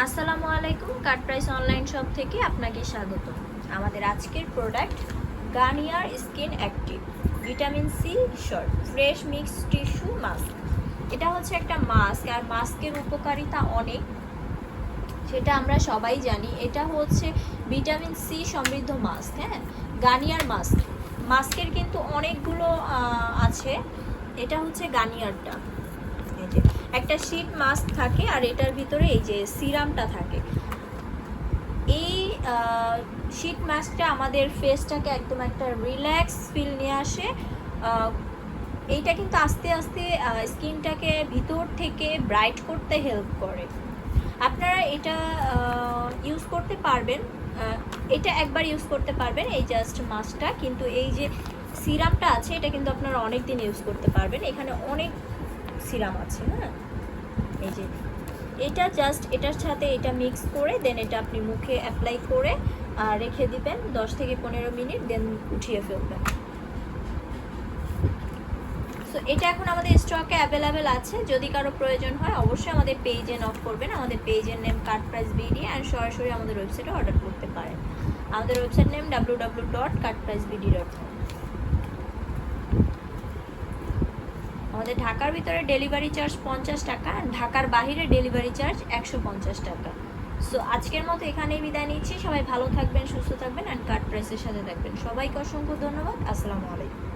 আসসালামু আলাইকুম, কাট price online shop থেকে আপনাকে স্বাগত। আমাদের আজকের product Garnier skin active vitamin C shot fresh mix tissue mask. এটা হচ্ছে একটা মাস্ক, আর মাস্কের উপকারিতা অনেক, সেটা আমরা সবাই জানি। এটা হচ্ছে ভিটামিন সি সমৃদ্ধ মাস্ক। হ্যাঁ, গার্নিয়ার মাস্ক, মাস্কের কিন্তু অনেকগুলো আছে। এটা হচ্ছে গার্নিয়ারটা। এই যে একটা শীট মাস্ক থাকে, আর এটার ভিতরে এই যে সিরামটা থাকে। এই শীট মাস্কটা আমাদের ফেসটাকে একদম একটা রিল্যাক্স ফিল নিয়ে আসে। এইটা কিন্তু আস্তে আস্তে স্কিনটাকে ভিতর থেকে ব্রাইট করতে হেল্প করে। আপনারা এটা ইউজ করতে পারবেন, এটা একবার ইউজ করতে পারবেন এই জাস্ট মাস্কটা, কিন্তু এই যে সিরামটা আছে এটা কিন্তু আপনারা অনেক দিন ইউজ করতে পারবেন। এখানে অনেক সিরাম আছে। হ্যাঁ, এই যে এটা জাস্ট এটার সাথে এটা মিক্স করে দেন এটা আপনি মুখে অ্যাপ্লাই করে রেখে দিবেন 10 থেকে 15 মিনিট, দেন উঠিয়ে ফেলবেন। সো এটা এখন আমাদের স্টকে অ্যাভেলেবেল আছে। যদি কারো প্রয়োজন হয় অবশ্যই আমাদের পেজে নক করবেন। আমাদের পেজের নেম cutpricebd, অ্যান্ড সরাসরি আমাদের ওয়েবসাইটে অর্ডার করতে পারেন। আমাদের ওয়েবসাইট নেম www.cutpricebd.com। আমাদের ঢাকার ভিতরে ডেলিভারি চার্জ 50 টাকা, ঢাকার বাইরে ডেলিভারি চার্জ 150 টাকা। সো আজকের মতো এখানেই বিদায় নিচ্ছি। সবাই ভালো থাকবেন, সুস্থ থাকবেন, অ্যান্ড কাট প্রাইসের সাথে থাকবেন। সবাইকে অসংখ্য ধন্যবাদ। আসসালামু আলাইকুম।